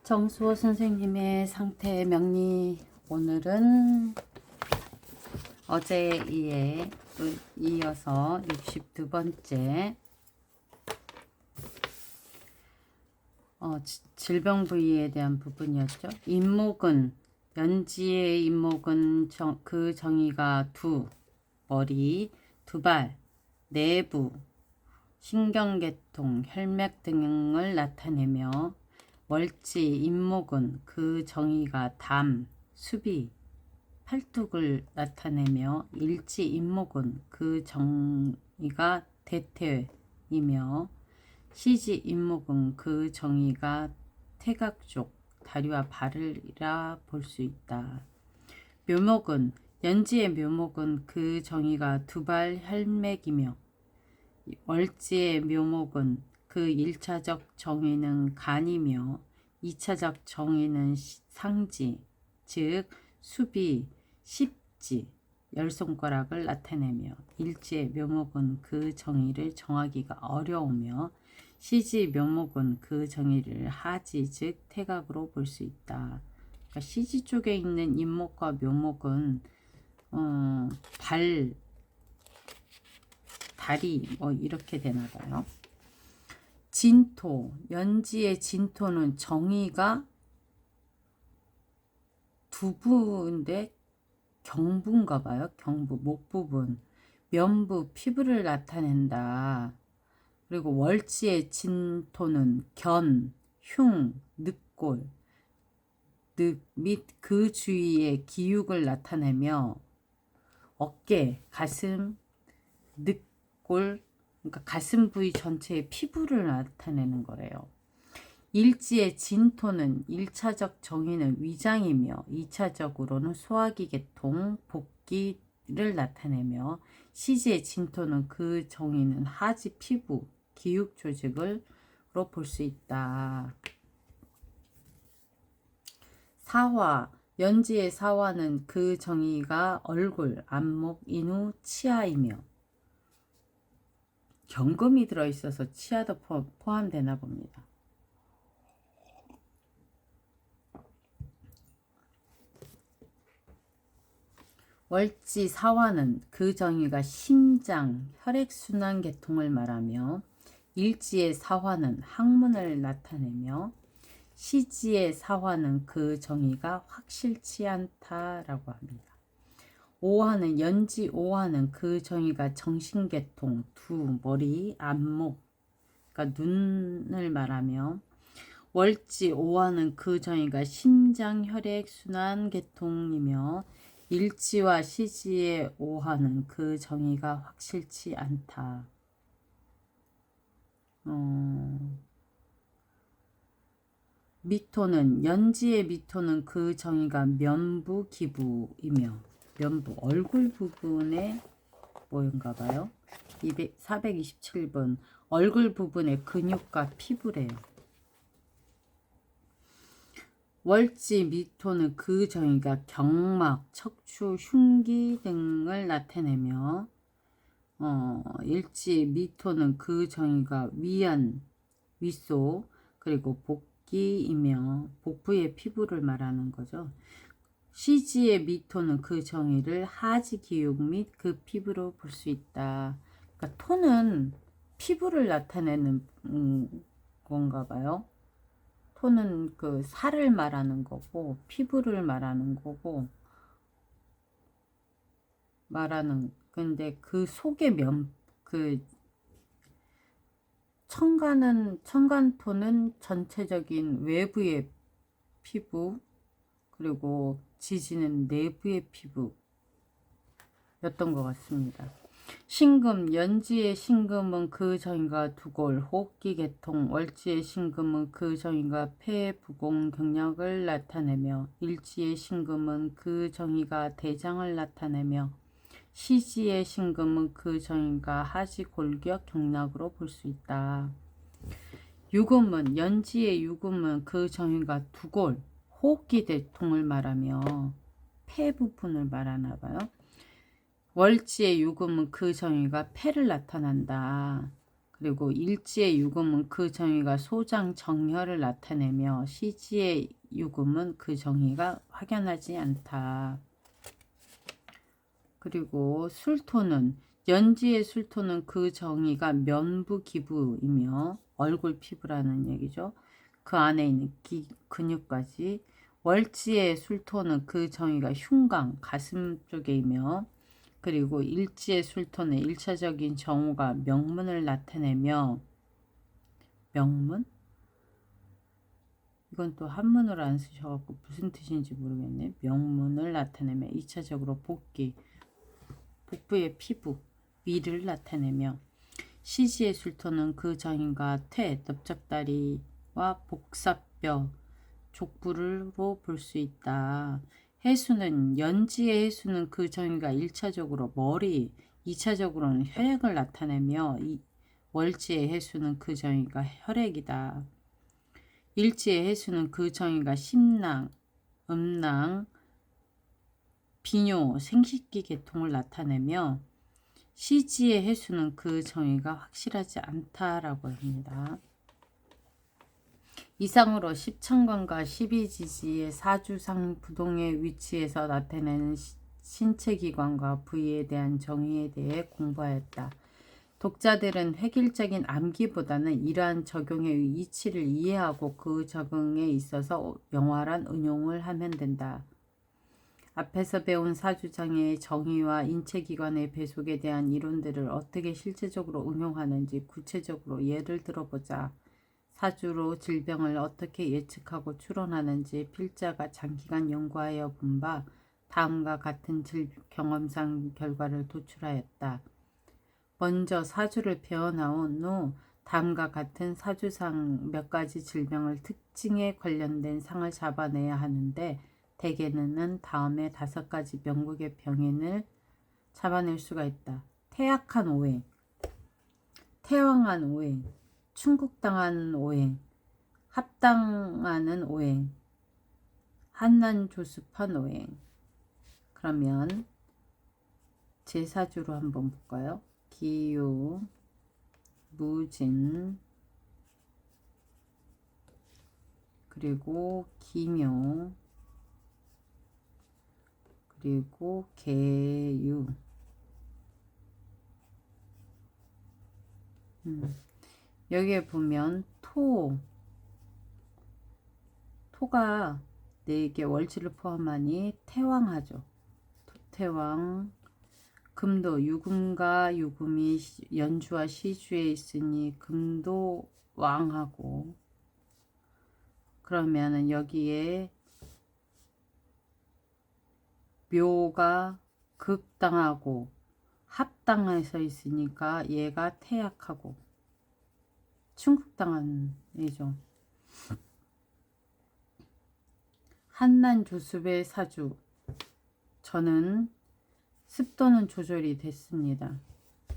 정수호 선생님의 상태 명리. 오늘은 어제에 이어서 62번째 질병 부위에 대한 부분이었죠. 임목은, 연지의 임목은 그 정의가 두, 머리, 두발, 내부, 신경계통, 혈맥 등을 나타내며, 월지 임목은 그 정의가 담, 수비, 팔뚝을 나타내며, 일지 임목은 그 정의가 대퇴이며, 시지 임목은 그 정의가 태각 쪽, 다리와 발이라 볼 수 있다. 묘목은, 연지의 묘목은 그 정의가 두발 혈맥이며, 월지의 묘목은 그 1차적 정의는 간이며 2차적 정의는 상지, 즉 수비, 십지, 열 손가락을 나타내며, 일지의 묘목은 그 정의를 정하기가 어려우며 시지 묘목은 그 정의를 하지, 즉 태각으로 볼 수 있다. 그러니까 시지 쪽에 있는 임목과 묘목은 발, 다리 이렇게 되나 봐요. 진토, 연지의 진토는 정의가 두부인데 경부인가 봐요. 경부, 목 부분, 면부, 피부를 나타낸다. 그리고 월지의 진토는 견, 흉, 늑골, 늑 및 그 주위의 기육을 나타내며 어깨, 가슴, 늑골, 그러니까 가슴 부위 전체의 피부를 나타내는 거래요. 일지의 진토는 1차적 정의는 위장이며 2차적으로는 소화기 계통, 복기를 나타내며, 시지의 진토는 그 정의는 하지 피부, 기육 조직으로 볼 수 있다. 사화, 연지의 사화는 그 정의가 얼굴, 안목, 인후, 치아이며, 경금이 들어있어서 치아도 포함되나 봅니다. 월지 사화는 그 정의가 심장, 혈액순환 계통을 말하며, 일지의 사화는 항문을 나타내며, 시지의 사화는 그 정의가 확실치 않다라고 합니다. 오화는, 연지 오화는 그 정의가 정신계통, 두, 머리, 안목, 그러니까 눈을 말하며, 월지 오화는 그 정의가 심장, 혈액, 순환 계통이며, 일지와 시지의 오화는 그 정의가 확실치 않다. 미토는, 연지의 미토는 그 정의가 면부, 기부이며, 면부, 얼굴 부분에 뭐인가 봐요. 427번, 얼굴 부분의 근육과 피부래요. 월지 미토는 그 정의가 경막, 척추, 흉기 등을 나타내며, 일지 미토는 그 정의가 위안, 윗속, 그리고 복기이며 복부의 피부를 말하는 거죠. 시지의 미토는 그 정의를 하지 기육 및 그 피부로 볼 수 있다. 그러니까 토는 피부를 나타내는 건가 봐요. 토는 그 살을 말하는 거고, 피부를 말하는 거고, 근데 그 속의 청간토는 전체적인 외부의 피부, 그리고 지지는 내부의 피부였던 것 같습니다. 신금, 연지의 신금은 그 정의가 두골, 호흡기 계통, 월지의 신금은 그 정의가 폐, 부공, 경락을 나타내며, 일지의 신금은 그 정의가 대장을 나타내며, 시지의 신금은 그 정의가 하지, 골격, 경락으로 볼 수 있다. 유금은, 연지의 유금은 그 정의가 두골, 호흡기 계통을 말하며 폐 부분을 말하나 봐요. 월지의 유금은 그 정의가 폐를 나타난다. 그리고 일지의 유금은 그 정의가 소장 정혈을 나타내며 시지의 유금은 그 정의가 확연하지 않다. 그리고 술토는 연지의 술토는 그 정의가 면부 기부이며 얼굴 피부라는 얘기죠. 그 안에 있는 근육까지. 월지의 술토는 그 정의가 흉곽 가슴 쪽에이며 그리고 일지의 술토는 일차적인 정오가 명문을 나타내며 명문? 이건 또 한문으로 안 쓰셔갖고 무슨 뜻인지 모르겠네. 명문을 나타내며 2차적으로 복부의 피부, 위를 나타내며 시지의 술토는 그 정의가 퇴, 넓적다리와 복사뼈, 족부로 볼 수 있다. 해수는 연지의 해수는 그 정의가 1차적으로 머리, 2차적으로는 혈액을 나타내며 월지의 해수는 그 정의가 혈액이다. 일지의 해수는 그 정의가 심낭, 음낭, 비뇨, 생식기 계통을 나타내며 시지의 해수는 그 정의가 확실하지 않다라고 합니다. 이상으로 십천관과 십이지지의 사주상 부동의 위치에서 나타내는 신체기관과 부위에 대한 정의에 대해 공부하였다. 독자들은 획일적인 암기보다는 이러한 적용의 이치를 이해하고 그 적용에 있어서 명활한 응용을 하면 된다. 앞에서 배운 사주장애의 정의와 인체기관의 배속에 대한 이론들을 어떻게 실제적으로 응용하는지 구체적으로 예를 들어보자. 사주로 질병을 어떻게 예측하고 추론하는지 필자가 장기간 연구하여 본 바 다음과 같은 경험상 결과를 도출하였다. 먼저 사주를 배워나온 후 다음과 같은 사주상 몇 가지 질병을 특징에 관련된 상을 잡아내야 하는데 대개는 다음에 5가지 명국의 병인을 잡아낼 수가 있다. 태약한 오행, 태왕한 오행, 충국당한 오행, 합당하는 오행, 한난조습한 오행. 그러면 제 사주로 한번 볼까요? 기유, 무진, 그리고 기묘, 그리고 개유. 여기에 보면 토가 4개 월지를 포함하니 태왕하죠. 토태왕. 금도 유금과 유금이 연주와 시주에 있으니 금도 왕하고, 그러면은 여기에 묘가 극당하고 합당해서 있으니까 얘가 태약하고 충국당한 얘죠. 한난조습의 사주. 저는 습도는 조절이 됐습니다.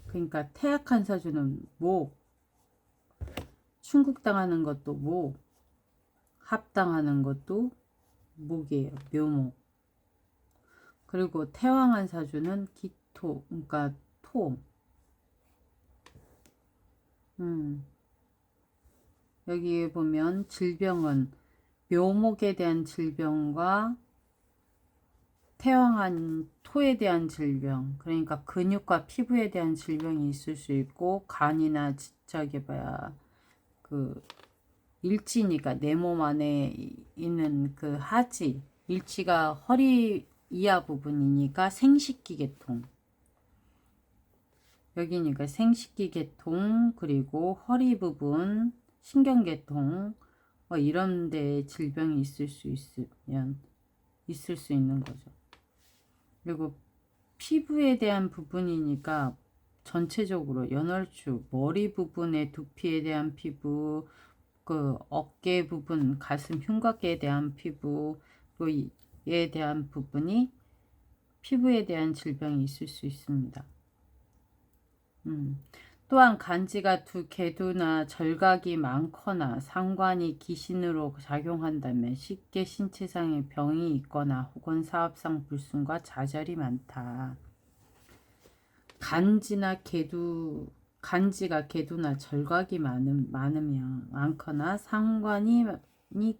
그러니까 태약한 사주는 목, 충국당하는 것도 목, 합당하는 것도 목이에요. 묘목. 그리고 태왕한 사주는 기토, 그러니까 토. 여기에 보면 질병은 묘목에 대한 질병과 태왕한 토에 대한 질병, 그러니까 근육과 피부에 대한 질병이 있을 수 있고, 간이나 저기 그 일지니까 내 몸 안에 있는 그 하지, 일지가 허리 이하 부분이니까 생식기 계통, 여기니까 생식기 계통, 그리고 허리 부분 신경 계통, 이런 데 질병이 있을 수 있는 거죠. 그리고 피부에 대한 부분이니까 전체적으로 연월추, 머리 부분의 두피에 대한 피부, 그 어깨 부분, 가슴 흉곽에 대한 피부에 대한 부분이 피부에 대한 질병이 있을 수 있습니다. 또한 간지가 개두나 절각이 많거나 상관이 기신으로 작용한다면 쉽게 신체상의 병이 있거나 혹은 사업상 불순과 좌절이 많다. 간지나 개두, 간지가 계두나 절각이 많거나 상관이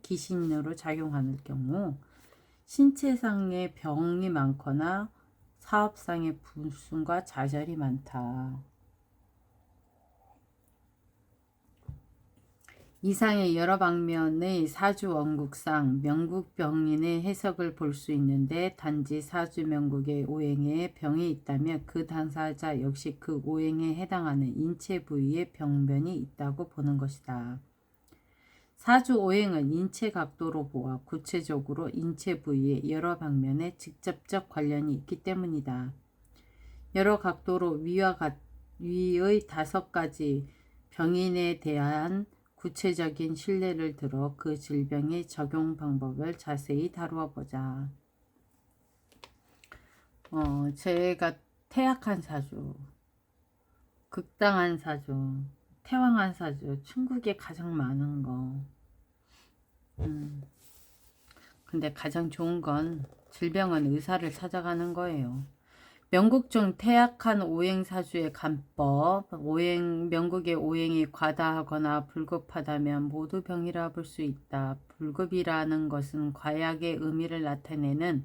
귀신으로 작용하는 경우, 신체상의 병이 많거나 사업상의 불순과 좌절이 많다. 이상의 여러 방면의 사주 원국상 명국병인의 해석을 볼 수 있는데, 단지 사주 명국의 오행에 병이 있다면 그 당사자 역시 그 오행에 해당하는 인체 부위에 병변이 있다고 보는 것이다. 사주 오행은 인체 각도로 보아 구체적으로 인체 부위의 여러 방면에 직접적 관련이 있기 때문이다. 여러 각도로 위의 5가지 병인에 대한 구체적인 신뢰를 들어 그 질병의 적용 방법을 자세히 다루어 보자. 제가 태약한 사주, 극당한 사주, 태왕한 사주, 중국에 가장 많은 거. 근데 가장 좋은 건 질병은 의사를 찾아가는 거예요. 명국 중 태약한 오행사주의 간법, 명국의 오행이 과다하거나 불급하다면 모두 병이라 볼 수 있다. 불급이라는 것은 과약의 의미를 나타내는,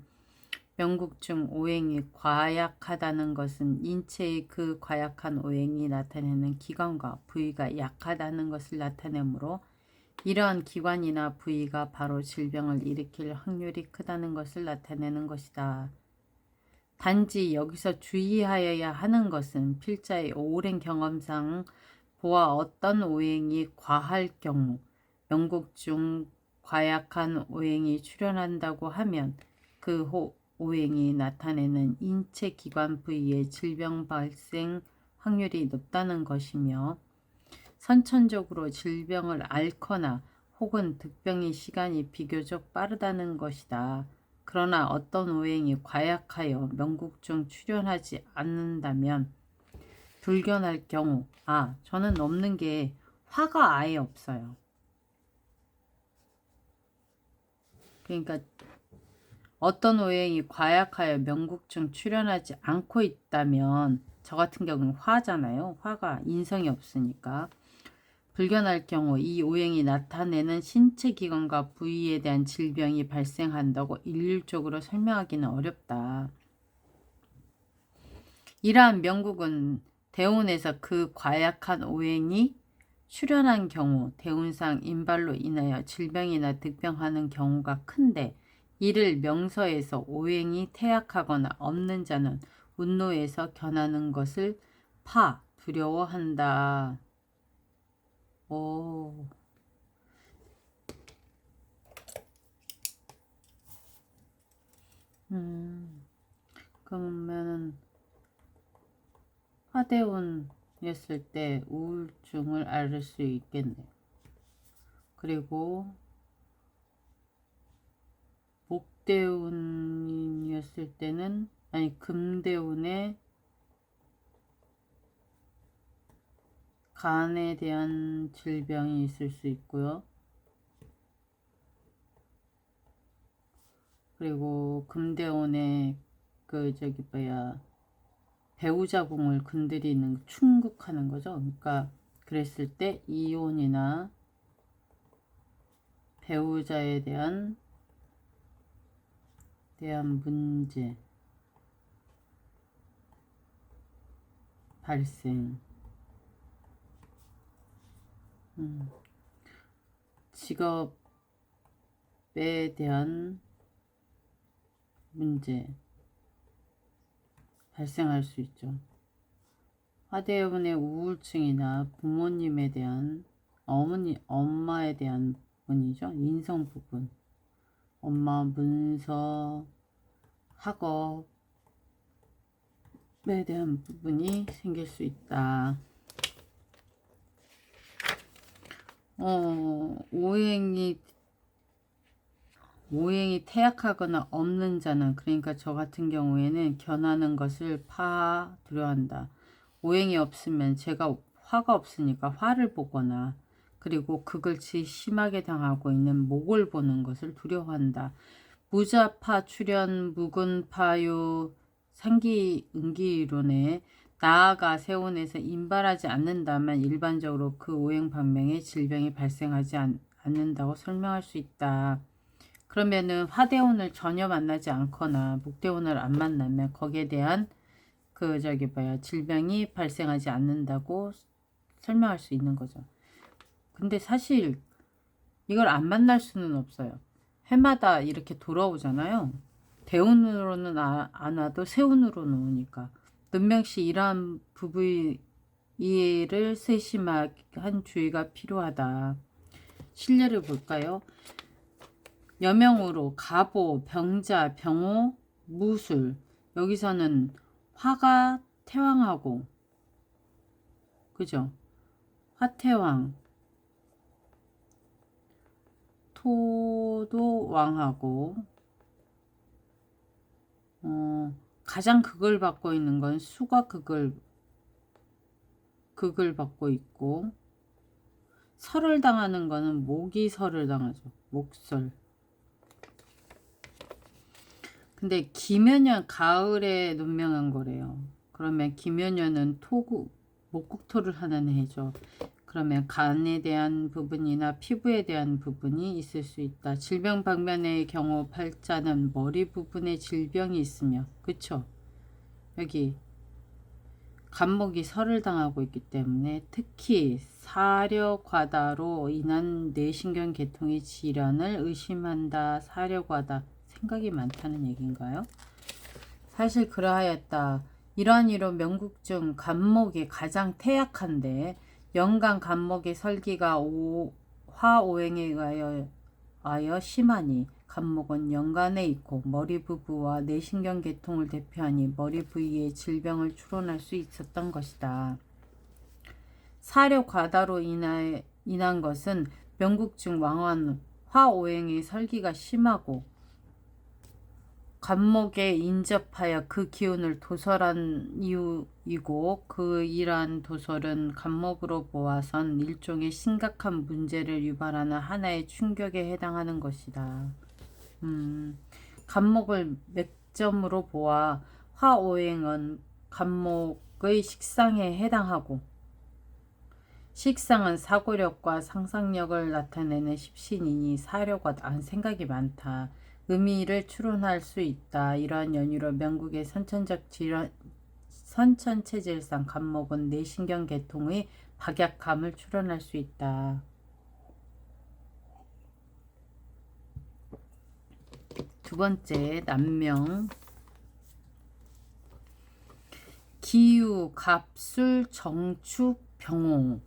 명국 중 오행이 과약하다는 것은 인체의 그 과약한 오행이 나타내는 기관과 부위가 약하다는 것을 나타내므로, 이러한 기관이나 부위가 바로 질병을 일으킬 확률이 크다는 것을 나타내는 것이다. 단지 여기서 주의하여야 하는 것은 필자의 오랜 경험상 보아 어떤 오행이 과할 경우, 명국 중 과약한 오행이 출현한다고 하면 그 오행이 나타내는 인체 기관 부위의 질병 발생 확률이 높다는 것이며, 선천적으로 질병을 앓거나 혹은 득병의 시간이 비교적 빠르다는 것이다. 그러나 어떤 오행이 과약하여 명국 중 출현하지 않는다면 불견할 경우, 저는 없는 게 화가 아예 없어요. 그러니까 어떤 오행이 과약하여 명국 중 출현하지 않고 있다면, 저 같은 경우는 화잖아요. 화가 인성이 없으니까. 불견할 경우 이 오행이 나타내는 신체 기관과 부위에 대한 질병이 발생한다고 일률적으로 설명하기는 어렵다. 이러한 명국은 대운에서 그 과약한 오행이 출현한 경우 대운상 인발로 인하여 질병이나 득병하는 경우가 큰데, 이를 명서에서 오행이 태약하거나 없는 자는 운노에서 견하는 것을 두려워한다. 오. 그러면은 화대운이었을 때 우울증을 앓을 수 있겠네요. 그리고 목대운이었을 때는, 금대운에 간에 대한 질병이 있을 수 있고요. 그리고 금대운에 배우자 궁을 건드리는, 충국하는 거죠. 그러니까 그랬을 때 이혼이나 배우자에 대한 문제 발생, 직업에 대한 문제 발생할 수 있죠. 화대운의 우울증이나 부모님에 대한, 엄마에 대한 부분이죠. 인성 부분, 엄마, 문서, 학업에 대한 부분이 생길 수 있다. 오행이 태약하거나 없는 자는, 그러니까 저 같은 경우에는 견하는 것을 두려워한다. 오행이 없으면 제가 화가 없으니까 화를 보거나, 그리고 그걸 심하게 당하고 있는 목을 보는 것을 두려워한다. 무자파 출현 무근파요 상기 응기이론에 나아가 세운에서 인발하지 않는다면 일반적으로 그 오행방명에 질병이 발생하지 않는다고 설명할 수 있다. 그러면은 화대운을 전혀 만나지 않거나 목대운을 안 만나면 거기에 대한 질병이 발생하지 않는다고 설명할 수 있는 거죠. 근데 사실 이걸 안 만날 수는 없어요. 해마다 이렇게 돌아오잖아요. 대운으로는 안 와도 세운으로는 오니까. 능명시 이러한 부부 이해를 세심한 주의가 필요하다. 신뢰를 볼까요? 여명으로 가보, 병자, 병호, 무술. 여기서는 화가 태왕하고, 그죠? 화태왕, 토도 왕하고, 가장 극을 받고 있는 건 수가 극을 받고 있고, 설을 당하는 거는 목이 설을 당하죠. 목설. 근데 기묘년 가을에 눈명한 거래요. 그러면 기묘년은 목국토를 하는 해죠. 그러면 간에 대한 부분이나 피부에 대한 부분이 있을 수 있다. 질병 방면의 경우 팔자는 머리 부분에 질병이 있으며, 그쵸? 여기 간목이 설을 당하고 있기 때문에 특히 사려과다로 인한 뇌신경 계통의 질환을 의심한다. 사려과다. 생각이 많다는 얘기인가요? 사실 그러하였다. 이러한 이로 명국 중 간목이 가장 태약한데 연간 간목의 설기가 화오행에 의하여 심하니 간목은 연간에 있고 머리 부부와 뇌신경 계통을 대표하니 머리 부위에 질병을 추론할 수 있었던 것이다. 사려 과다로 인한 것은 명국 중 왕환 화오행의 설기가 심하고 간목에 인접하여 그 기운을 도설한 이유이고 그 이러한 도설은 간목으로 보아선 일종의 심각한 문제를 유발하는 하나의 충격에 해당하는 것이다. 간목을 맥점으로 보아 화오행은 간목의 식상에 해당하고 식상은 사고력과 상상력을 나타내는 십신이니 사려가 생각이 많다. 의미를 추론할 수 있다. 이러한 연유로 명국의 선천체질상 간목은 뇌신경 계통의 박약함을 추론할 수 있다. 두 번째, 남명. 기유, 갑술, 정축, 병호.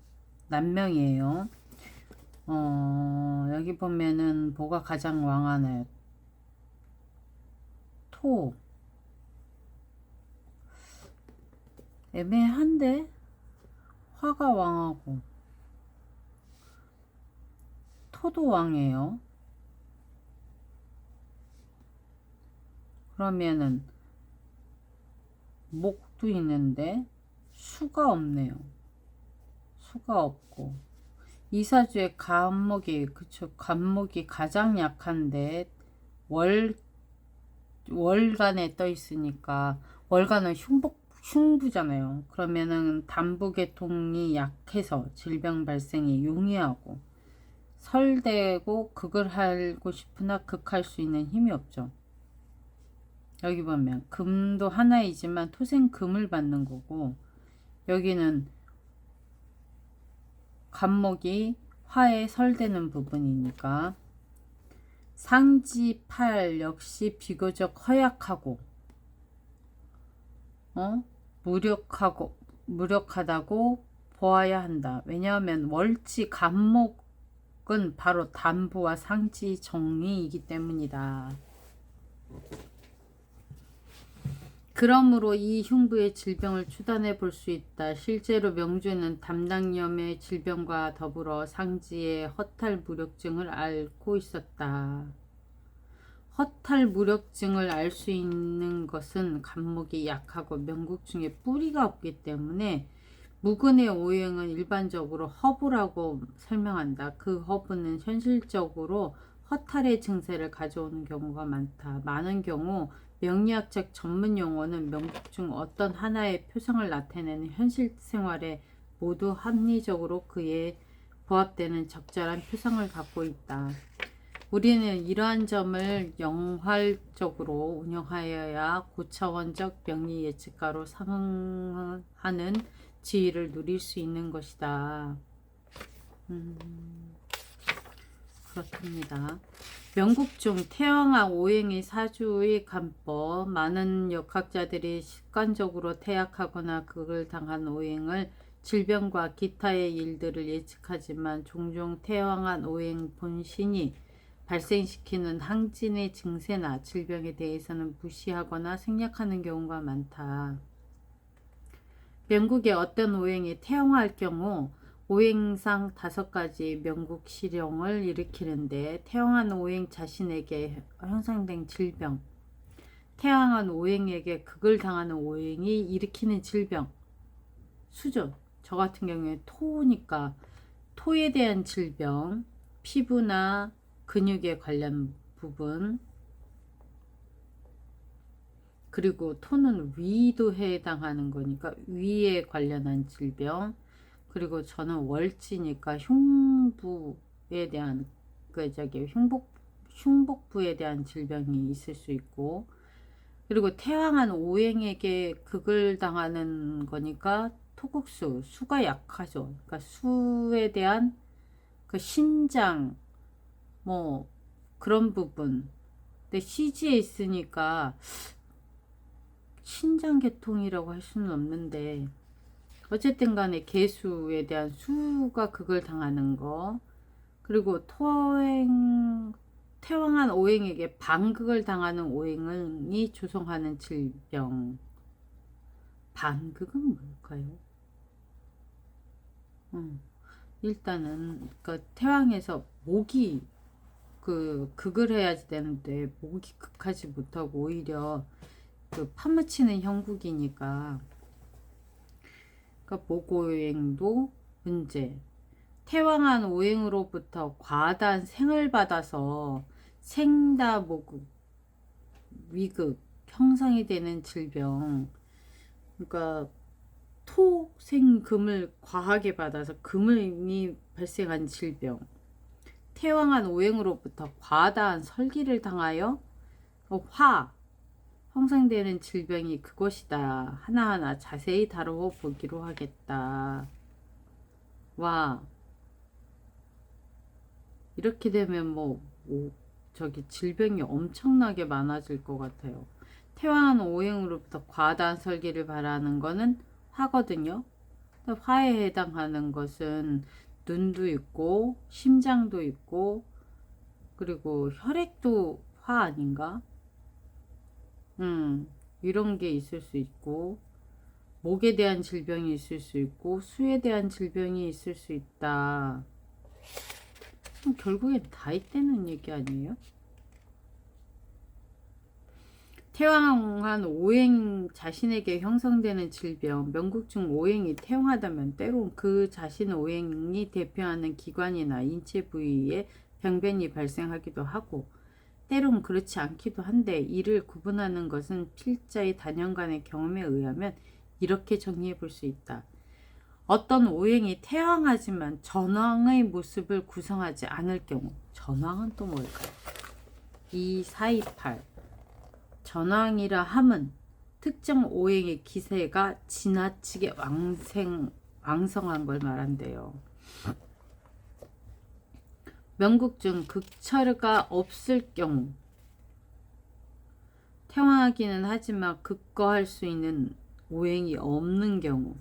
남명이에요. 여기 보면은 뭐가 가장 왕하나요? 토. 애매한데? 화가 왕하고 토도 왕이에요. 그러면은 목도 있는데 수가 없네요. 수가 없고 이사주의 간목이 간목이 가장 약한데 월간에 떠 있으니까 월간은 흉부잖아요. 그러면은 담부계통이 약해서 질병 발생이 용이하고 설되고 극을 하고 싶으나 극할 수 있는 힘이 없죠. 여기 보면 금도 하나이지만 토생 금을 받는 거고 여기는 간목이 화에 설되는 부분이니까 상지팔 역시 비교적 허약하고 무력하다고 보아야 한다. 왜냐하면 월지 간목은 바로 담부와 상지 정리이기 때문이다. 그러므로 이 흉부의 질병을 추단해 볼 수 있다. 실제로 명주는 담낭염의 질병과 더불어 상지의 허탈무력증을 앓고 있었다. 허탈무력증을 알 수 있는 것은 간목이 약하고 명국 중에 뿌리가 없기 때문에 무근의 오행은 일반적으로 허부라고 설명한다. 그 허부는 현실적으로 허탈의 증세를 가져오는 경우가 많다. 많은 경우 명리학적 전문 용어는 명국 중 어떤 하나의 표성을 나타내는 현실 생활에 모두 합리적으로 그에 부합되는 적절한 표성을 갖고 있다. 우리는 이러한 점을 영활적으로 운영하여야 고차원적 명리 예측가로 상응하는 지위를 누릴 수 있는 것이다. 그렇답니다. 명국 중 태왕한 오행의 사주의 간법, 많은 역학자들이 습관적으로 태약하거나 극을 당한 오행을 질병과 기타의 일들을 예측하지만 종종 태왕한 오행 본신이 발생시키는 항진의 증세나 질병에 대해서는 무시하거나 생략하는 경우가 많다. 명국의 어떤 오행이 태왕할 경우 오행상 5가지 명국 실형을 일으키는데 태왕한 오행 자신에게 형성된 질병, 태왕한 오행에게 극을 당하는 오행이 일으키는 질병, 수죠. 저 같은 경우에 토니까 토에 대한 질병, 피부나 근육에 관련 부분, 그리고 토는 위도 해당하는 거니까 위에 관련한 질병, 그리고 저는 월지니까 흉부에 대한 흉복부에 대한 질병이 있을 수 있고, 그리고 태왕한 오행에게 극을 당하는 거니까 토국수, 수가 약하죠. 그러니까 수에 대한 그 신장 뭐 그런 부분. 근데 CG에 있으니까 신장계통이라고 할 수는 없는데 어쨌든 간에 개수에 대한 수가 극을 당하는 거, 그리고 태왕한 오행에게 반극을 당하는 오행이 조성하는 질병. 반극은 뭘까요? 일단은 그 태왕에서 목이 극을 해야지 되는데 목이 극하지 못하고 오히려 그 파묻히는 형국이니까 목오행도 문제. 태왕한 오행으로부터 과다한 생을 받아서 생다모극, 위극 형성이 되는 질병. 그러니까 토생금을 과하게 받아서 금이 발생한 질병. 태왕한 오행으로부터 과다한 설기를 당하여 화 형성되는 질병이 그것이다. 하나하나 자세히 다루어 보기로 하겠다. 와, 이렇게 되면 저기 질병이 엄청나게 많아질 것 같아요. 태왕한 오행으로부터 과다한 설기를 바라는 거는 화거든요. 화에 해당하는 것은 눈도 있고 심장도 있고 그리고 혈액도 화 아닌가? 이런 게 있을 수 있고 목에 대한 질병이 있을 수 있고 수에 대한 질병이 있을 수 있다. 결국엔 다 있다는 얘기 아니에요? 태왕한 오행 자신에게 형성되는 질병, 명국 중 오행이 태왕하다면 때론 그 자신 오행이 대표하는 기관이나 인체 부위에 병변이 발생하기도 하고 때론 그렇지 않기도 한데 이를 구분하는 것은 필자의 단연간의 경험에 의하면 이렇게 정리해 볼 수 있다. 어떤 오행이 태왕하지만 전왕의 모습을 구성하지 않을 경우, 전왕은 또 뭘까요? 2, 4, 2, 8 전왕이라 함은 특정 오행의 기세가 지나치게 왕성한 걸 말한대요. 명국 중 극철가 없을 경우 태왕하기는 하지만 극거할 수 있는 오행이 없는 경우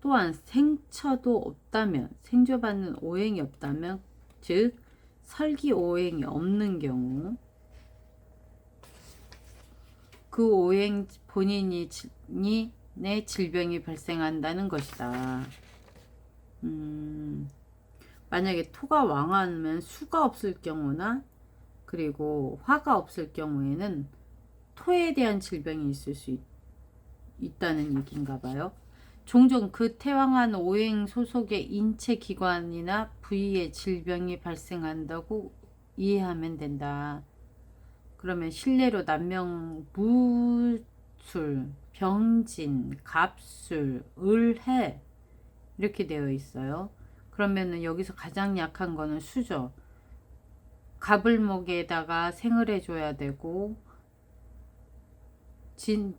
또한 생처도 없다면 생조받는 오행이 없다면 즉 설기 오행이 없는 경우 그 오행 본인이 내 질병이 발생한다는 것이다. 만약에 토가 왕하면 수가 없을 경우나 그리고 화가 없을 경우에는 토에 대한 질병이 있을 수 있다는 얘기인가 봐요. 종종 그 태왕한 오행 소속의 인체 기관이나 부위에 질병이 발생한다고 이해하면 된다. 그러면 실례로 남명 무술, 병진, 갑술, 을해 이렇게 되어 있어요. 그러면은 여기서 가장 약한 거는 수죠. 갑을목에다가 생을 해줘야 되고,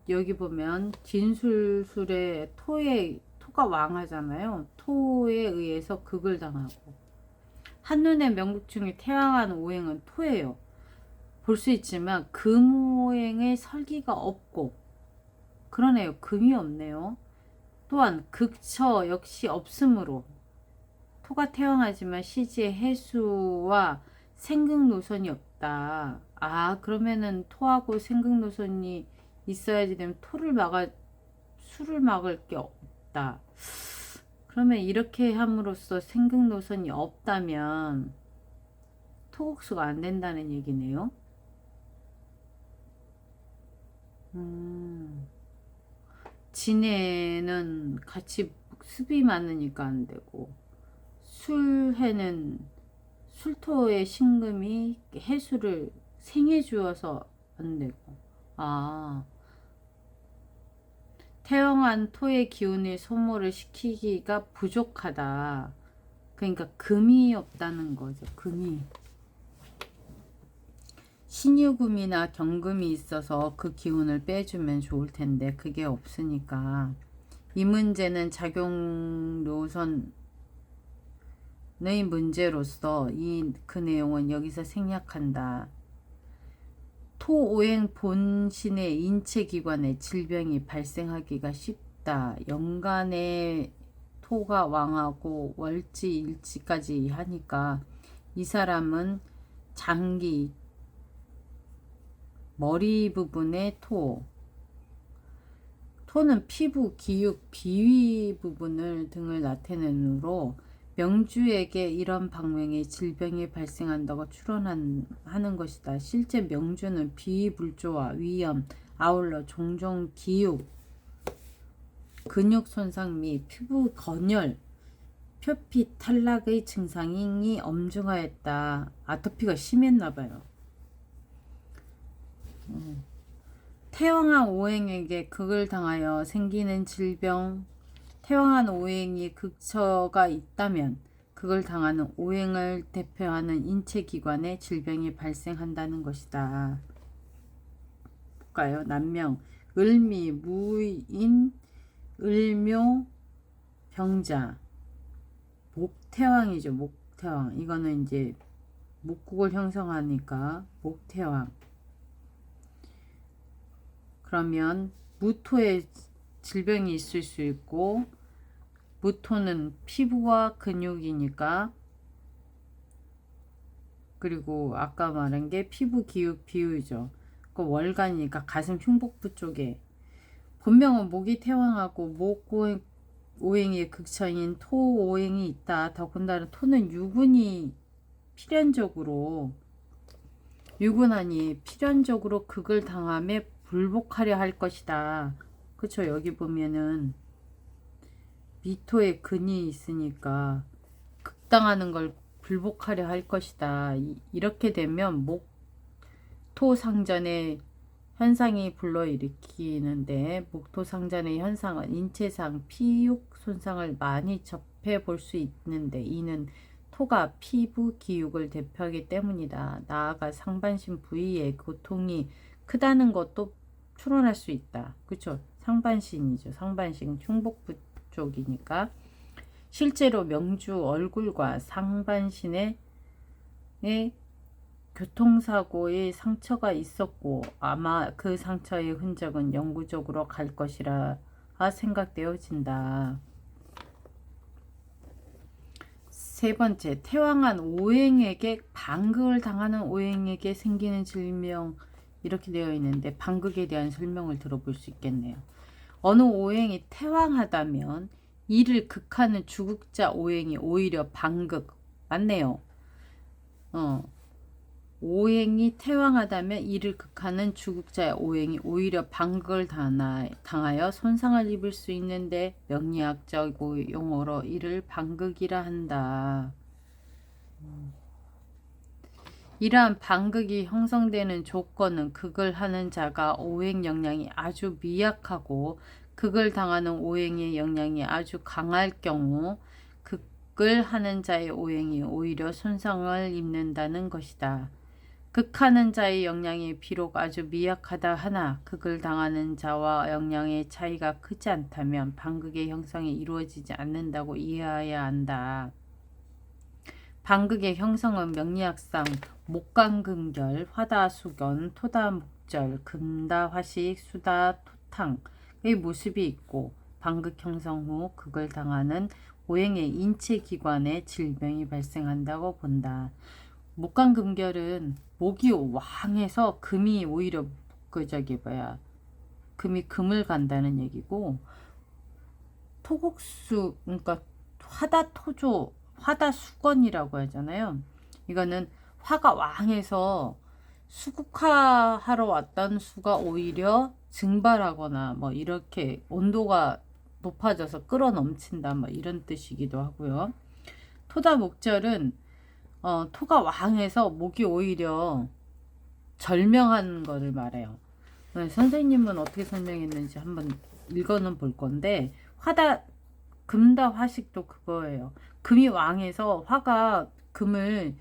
여기 보면 진술술에 토가 왕하잖아요. 토에 의해서 극을 당하고, 한눈에 명국 중에 태왕한 오행은 토예요. 볼 수 있지만 금오행의 설기가 없고, 그러네요. 금이 없네요. 또한 극처 역시 없으므로 토가 태왕하지만 시지의 해수와 생극 노선이 없다. 아, 그러면은 토하고 생극 노선이 있어야지 되면 수를 막을 게 없다. 그러면 이렇게 함으로써 생극 노선이 없다면 토국수가 안 된다는 얘기네요. 진해는 같이 습이 많으니까 안 되고, 술해는 술토의 신금이 해수를 생해 주어서 안 되고, 아, 태영한 토의 기운을 소모를 시키기가 부족하다. 그러니까 금이 없다는 거죠. 금이. 신유금이나 경금이 있어서 그 기운을 빼주면 좋을 텐데 그게 없으니까 이 문제는 작용 노선의 문제로서 그 내용은 여기서 생략한다. 토오행 본신의 인체기관에 질병이 발생하기가 쉽다. 연간에 토가 왕하고 월지 일지까지 하니까 이 사람은 장기, 머리 부분의 토는 피부, 기육, 비위 부분을 등을 나타내므로 명주에게 이런 방면의 질병이 발생한다고 추론하는 것이다. 실제 명주는 비위불조와 위염, 아울러 종종 기육, 근육 손상 및 피부 건열, 표피 탈락의 증상이 엄중하였다. 아토피가 심했나봐요. 태왕한 오행에게 극을 당하여 생기는 질병, 태왕한 오행이 극처가 있다면 극을 당하는 오행을 대표하는 인체기관에 질병이 발생한다는 것이다. 볼까요? 남명, 을미, 무인, 을묘, 병자, 목태왕이죠. 목태왕. 이거는 이제 목국을 형성하니까 목태왕. 그러면 무토에 질병이 있을 수 있고, 무토는 피부와 근육이니까, 그리고 아까 말한 게 피부, 기육, 비유죠. 그 월간이니까 가슴 흉복부 쪽에, 본명은 목이 태왕하고 목 오행의 극처인 토 오행이 있다. 더군다나 토는 유근이 유근하니 필연적으로 극을 당함에 불복하려 할 것이다. 그쵸? 여기 보면은 미토에 근이 있으니까 극당하는 걸 불복하려 할 것이다. 이렇게 되면 목토상전의 현상이 불러일으키는데, 목토상전의 현상은 인체상 피육 손상을 많이 접해 볼 수 있는데, 이는 토가 피부 기육을 대표하기 때문이다. 나아가 상반신 부위의 고통이 크다는 것도 추론할 수 있다. 그쵸? 상반신이죠. 상반신 흉복부 쪽이니까. 실제로 명주 얼굴과 상반신에 교통사고의 상처가 있었고 아마 그 상처의 흔적은 영구적으로 갈 것이라 생각되어진다. 세 번째, 태왕한 오행에게 방극을 당하는 오행에게 생기는 질병, 이렇게 되어 있는데 방극에 대한 설명을 들어볼 수 있겠네요. 어느 오행이 태왕하다면 이를 극하는 주극자 오행이 오히려 방극, 맞네요. 오행이 태왕하다면 이를 극하는 주극자의 오행이 오히려 방극을 당하여 손상을 입을 수 있는데, 명리학적 용어로 이를 방극이라 한다. 이러한 반극이 형성되는 조건은 극을 하는 자가 오행 영향이 아주 미약하고 극을 당하는 오행의 영향이 아주 강할 경우 극을 하는 자의 오행이 오히려 손상을 입는다는 것이다. 극하는 자의 영향이 비록 아주 미약하다 하나 극을 당하는 자와 영향의 차이가 크지 않다면 반극의 형성이 이루어지지 않는다고 이해해야 한다. 반극의 형성은 명리학상 목간금결, 화다수견, 토다목절, 금다화식, 수다토탕의 모습이 있고 반극 형성 후 극을 당하는 오행의 인체기관에 질병이 발생한다고 본다. 목간금결은 목이 왕해서 금이 오히려 금이 금을 간다는 얘기고, 토곡수 그러니까 화다토조 화다수건이라고 하잖아요. 이거는 화가 왕해서 수국화하러 왔던 수가 오히려 증발하거나 뭐 이렇게 온도가 높아져서 끌어 넘친다 뭐 이런 뜻이기도 하고요. 토다목절은 토가 왕해서 목이 오히려 절명한 거를 말해요. 선생님은 어떻게 설명했는지 한번 읽어는 볼 건데, 금다 화식도 그거예요. 금이 왕해서 화가 금을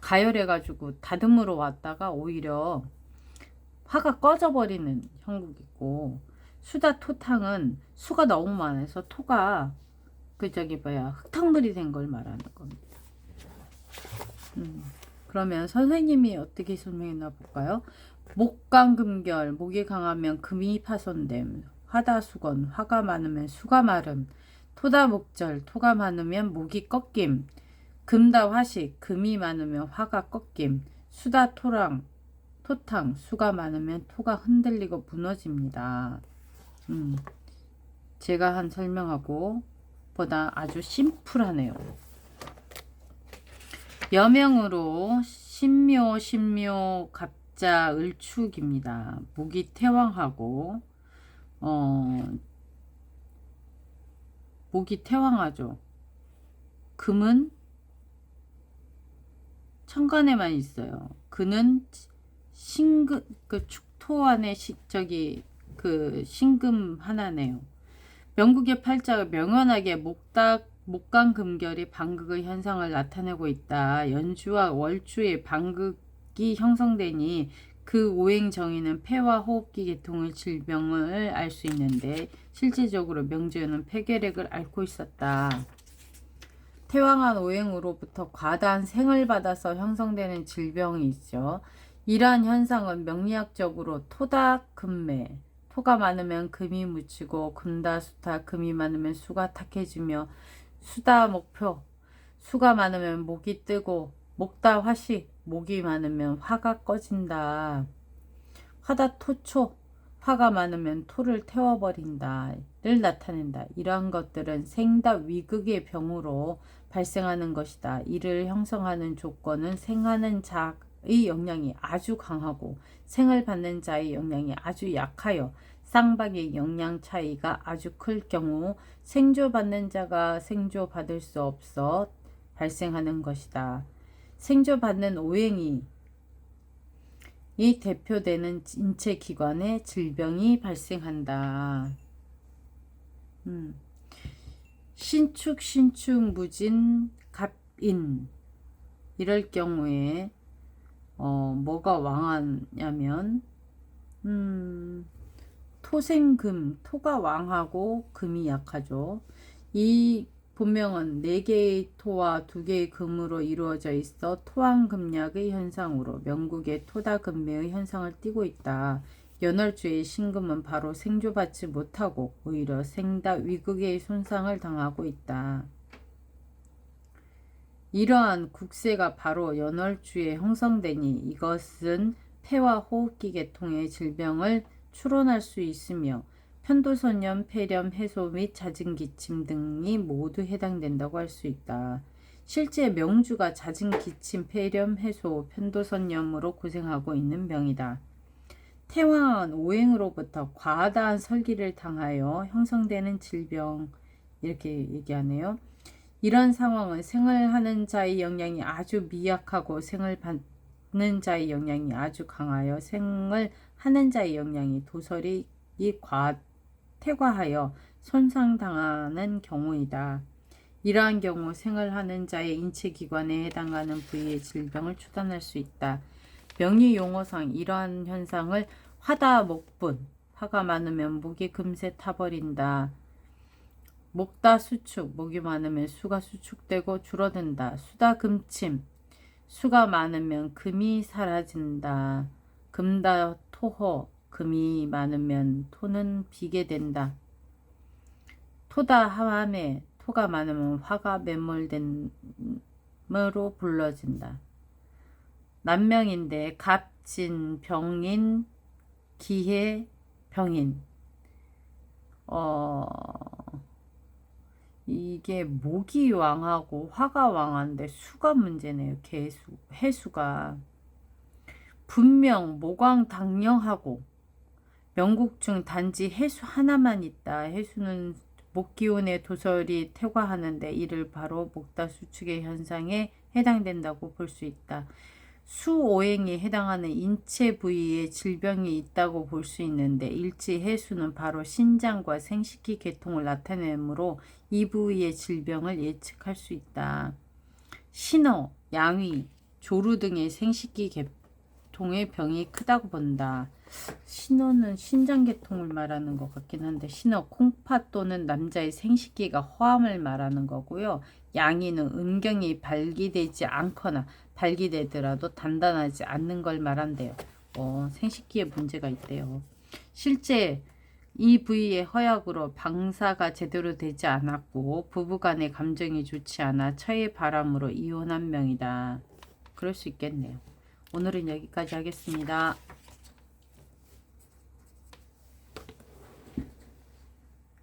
가열해가지고 다듬으러 왔다가 오히려 화가 꺼져버리는 형국이고, 수다 토탕은 수가 너무 많아서 토가 흙탕물이 된 걸 말하는 겁니다. 그러면 선생님이 어떻게 설명했나 볼까요? 목강금결, 목이 강하면 금이 파손됨. 화다수건, 화가 많으면 수가 마름. 토다목절, 토가 많으면 목이 꺾임. 금다화식, 금이 많으면 화가 꺾임. 수다토랑, 토탕, 수가 많으면 토가 흔들리고 무너집니다. 제가 한 설명하고 보다 아주 심플하네요. 여명으로 신묘 갑자 을축입니다. 목이 태왕하고 목이 태왕하죠. 금은 천간에만 있어요. 그는 신금 축토 안에 신금 하나네요. 명국의 팔자가 명연하게 목간금결이 반극의 현상을 나타내고 있다. 연주와 월주의 반극이 형성되니 그 오행 정의는 폐와 호흡기 계통의 질병을 알 수 있는데 실질적으로 명주에는 폐결핵을 앓고 있었다. 태왕한 오행으로부터 과다한 생을 받아서 형성되는 질병이 있죠. 이러한 현상은 명리학적으로 토다금매, 토가 많으면 금이 묻히고 금다수타, 금이 많으면 수가 탁해지며 수다목표, 수가 많으면 목이 뜨고 목다화식, 목이 많으면 화가 꺼진다. 화다토초, 화가 많으면 토를 태워버린다를 나타낸다. 이러한 것들은 생다위극의 병으로 발생하는 것이다. 이를 형성하는 조건은 생하는 자의 영향이 아주 강하고 생을 받는 자의 영향이 아주 약하여 쌍방의 영향 차이가 아주 클 경우 생조받는 자가 생조받을 수 없어 발생하는 것이다. 생조받는 오행이 이 대표되는 인체기관에 질병이 발생한다. 신축 무진 갑인 이럴 경우에 뭐가 왕하냐면 토생금, 토가 왕하고 금이 약하죠. 이 본명은 4개의 토와 2개의 금으로 이루어져 있어 토왕금약의 현상으로 명국의 토다금매의 현상을 띠고 있다. 연월주의 신금은 바로 생조받지 못하고 오히려 생다위극의 손상을 당하고 있다. 이러한 국세가 바로 연월주에 형성되니 이것은 폐와 호흡기 계통의 질병을 추론할 수 있으며 편도선염, 폐렴, 해소 및 잦은 기침 등이 모두 해당된다고 할 수 있다. 실제 명주가 잦은 기침, 폐렴, 해소, 편도선염으로 고생하고 있는 병이다. 태왕은 오행으로부터 과다한 설기를 당하여 형성되는 질병 이렇게 얘기하네요. 이런 상황은 생을 하는 자의 영향이 아주 미약하고 생을 받는 자의 영향이 아주 강하여 생을 하는 자의 영향이 도설이 퇴과하여 손상당하는 경우이다. 이러한 경우 생을 하는 자의 인체기관에 해당하는 부위의 질병을 추단할 수 있다. 명의 용어상 이러한 현상을 화다 목분, 화가 많으면 목이 금세 타버린다. 목다 수축, 목이 많으면 수가 수축되고 줄어든다. 수다 금침, 수가 많으면 금이 사라진다. 금다 토호, 금이 많으면 토는 비게 된다. 토다 하암에, 토가 많으면 화가 매몰됨으로 불러진다. 난명인데 갑진, 병인, 기해, 병인. 이게 목이 왕하고 화가 왕한데 수가 문제네요. 개수, 해수가. 분명 모광당령하고 명국 중 단지 해수 하나만 있다. 해수는 목기운의 도설이 퇴과하는데 이를 바로 목다수축의 현상에 해당된다고 볼 수 있다. 수오행에 해당하는 인체 부위에 질병이 있다고 볼 수 있는데 일지 해수는 바로 신장과 생식기 계통을 나타내므로 이 부위의 질병을 예측할 수 있다. 신어, 양위, 조루 등의 생식기 계통의 병이 크다고 본다. 신어는 신장계통을 말하는 것 같긴 한데 신어 콩팥 또는 남자의 생식기가 허암을 말하는 거고요. 양이는 음경이 발기되지 않거나 발기되더라도 단단하지 않는 걸 말한대요. 생식기에 문제가 있대요. 실제 이 부위의 허약으로 방사가 제대로 되지 않았고 부부간의 감정이 좋지 않아 처의 바람으로 이혼한 명이다. 그럴 수 있겠네요. 오늘은 여기까지 하겠습니다.